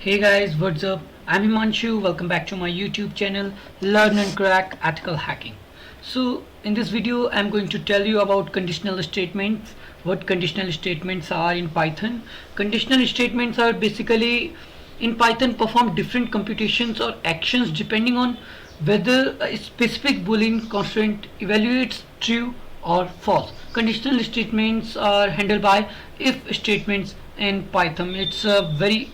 Hey guys, what's up? I'm Himanshu. Welcome back to my YouTube channel Learn and Crack Ethical Hacking. So, in this video, I'm going to tell you about conditional statements, what conditional statements are in Python. Conditional statements are basically in Python perform different computations or actions depending on whether a specific Boolean constraint evaluates true or false. Conditional statements are handled by if statements in Python. It's a very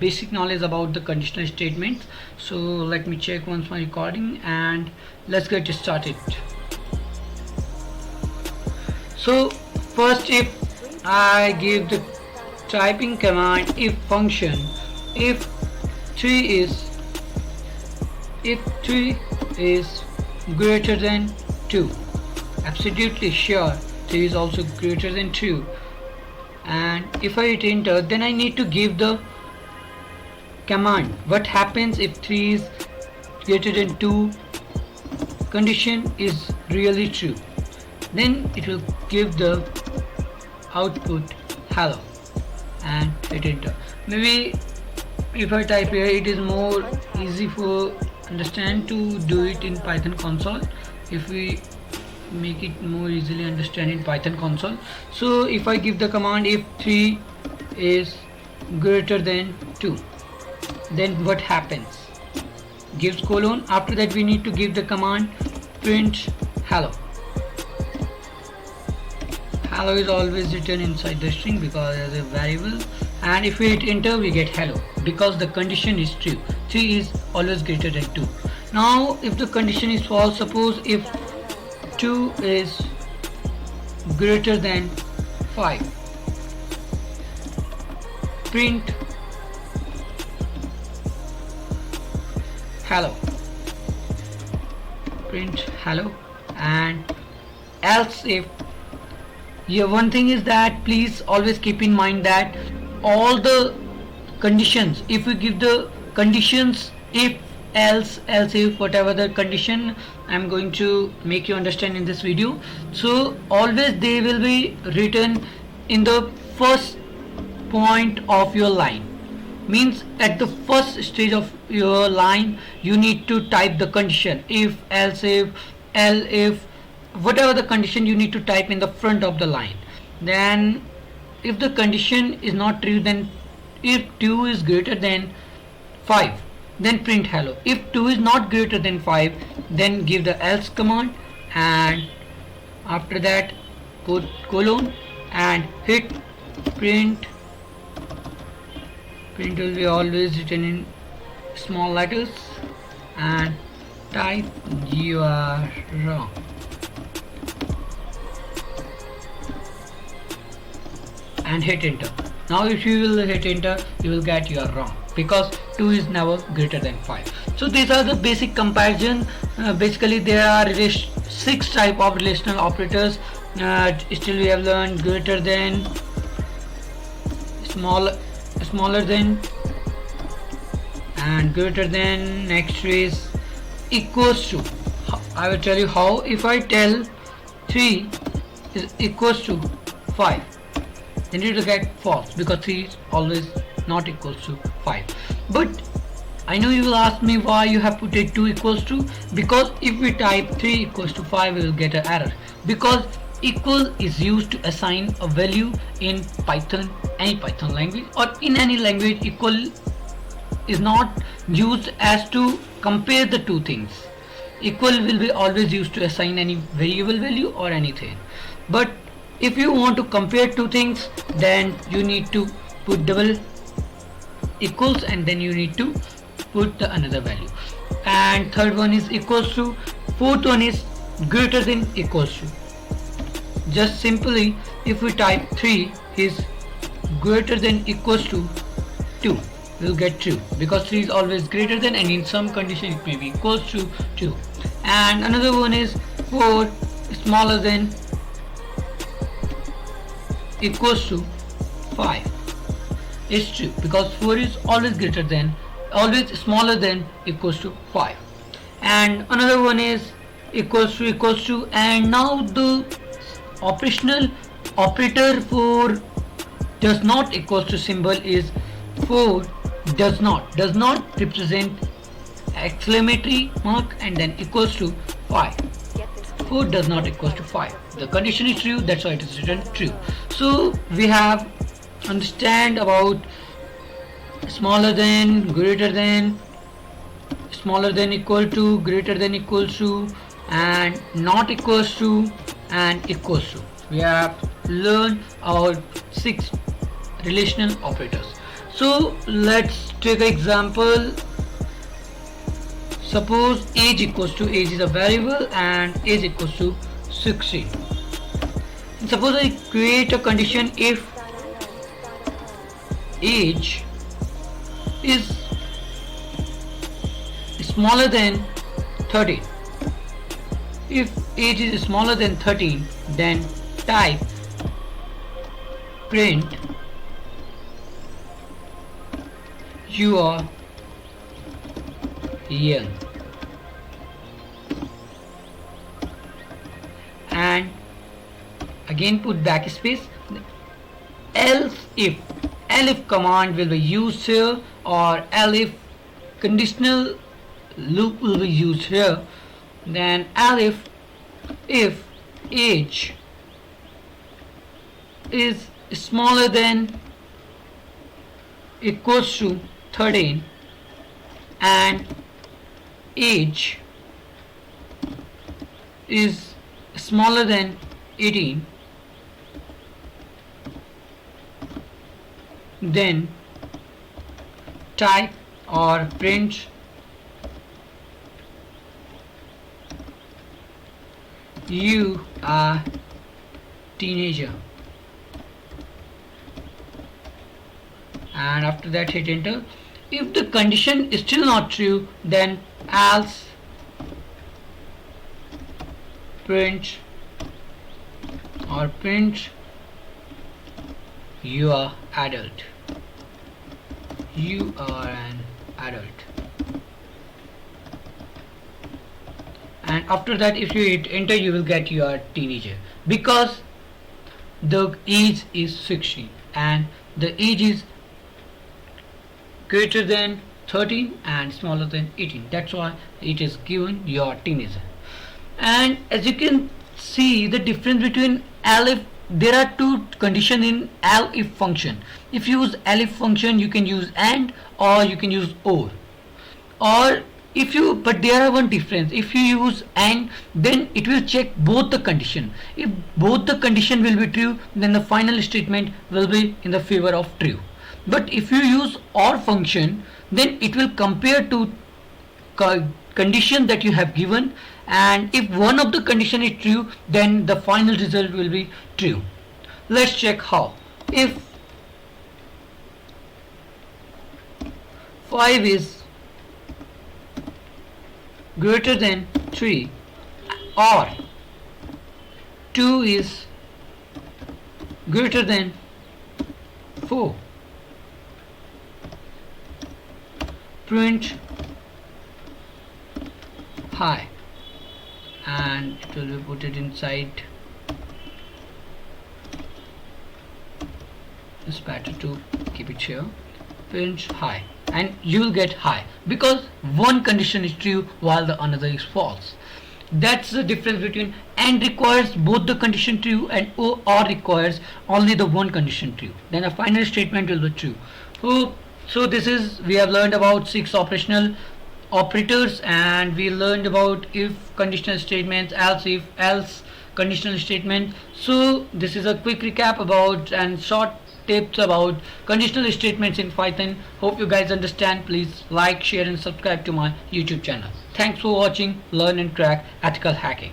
basic knowledge about the conditional statements. So let me check once my recording and let's get started. So first, if I give the typing command if function, if 3 is greater than 2, absolutely sure 3 is also greater than 2, and if I hit enter, then I need to give the command what happens if 3 is greater than 2 condition is really true. Then it will give the output hello and hit enter. Maybe if I type here, it is more easy for understand to do it in Python console. If we make it more easily understand in Python console, so if I give the command if 3 is greater than 2, then what happens? Gives colon. After that we need to give the command print hello. Hello is always written inside the string because as a variable, and if we hit enter we get hello because the condition is true. 3 is always greater than 2. Now if the condition is false, suppose if 2 is greater than 5, print hello, print hello. And else if, yeah, one thing is that please always keep in mind that all the conditions, if we give the conditions if, else, if, whatever the condition I'm going to make you understand in this video, so always they will be written in the first point of your line. Means at the first stage of your line you need to type the condition if, else if, if, whatever the condition you need to type in the front of the line. Then if the condition is not true, then if 2 is greater than 5, then print hello. If 2 is not greater than 5, then give the else command, and after that put colon and hit print. Print will be always written in small letters, and type you are wrong. And hit enter. Now if you will hit enter, you will get you are wrong because 2 is never greater than 5. So these are the basic comparison. Basically there are 6 type of relational operators. Still we have learned greater than, smaller than, and greater than. Next is equals to. I will tell you how. If I tell 3 is equals to 5, then it will get false because 3 is always not equals to 5. But I know you will ask me why you have put it 2 equals to, because if we type 3 equals to 5 we will get an error, because equal is used to assign a value in Python, any Python language or in any language. Equal is not used as to compare the two things. Equal will be always used to assign any variable value or anything. But if you want to compare two things, then you need to put double equals and then you need to put the another value. And third one is equals to. Fourth one is greater than equals to. Just simply if we type 3 is greater than equals to 2, we'll get true because 3 is always greater than, and in some condition it may be equals to 2. And another one is 4 smaller than equals to 5 is true because 4 is always greater than, always smaller than equals to 5. And another one is equals to, and now the operational operator for does not equals to symbol is 4 does not represent exclamatory mark and then equals to 5. 4 does not equals to 5. The condition is true, that's why it is written true. So we have understand about smaller than, greater than, smaller than equal to, greater than equals to, and not equals to, and equals to. We have learned our 6 relational operators. So let's take an example. Suppose age is a variable and age equals to 16. And suppose I create a condition if age is smaller than 13. If age is smaller than 13, then type print you are young, and again put backspace. Else if elif command will be used here, or elif conditional loop will be used here. Then elif if age is smaller than equals to 13 and age is smaller than 18, then type or print you are teenager, and after that hit enter. If the condition is still not true, then else print you are adult, you are an adult. And after that if you hit enter, you will get your teenager, because the age is 16 and the age is greater than 13 and smaller than 18. That's why it is given your teenager. And as you can see the difference between elif, there are two conditions in elif function. If you use elif function, you can use and or you can use or if you, but there are one difference. If you use and, then it will check both the condition. If both the condition will be true, then the final statement will be in the favor of true. But if you use or function, then it will compare to condition that you have given, and if one of the condition is true, then the final result will be true. Let's check how. If 5 is greater than 3 or 2 is greater than 4, print high, and it will be put it inside. It's better to keep it here. Print high, and you will get high because one condition is true while the another is false. That's the difference between and requires both the condition true and or requires only the one condition true. Then the final statement will be true. So this is, we have learned about 6 operational operators, and we learned about if conditional statements, else if, else conditional statement. So this is a quick recap about and short tips about conditional statements in Python. Hope you guys understand. Please like, share and subscribe to my YouTube channel. Thanks for watching Learn and Crack Ethical Hacking.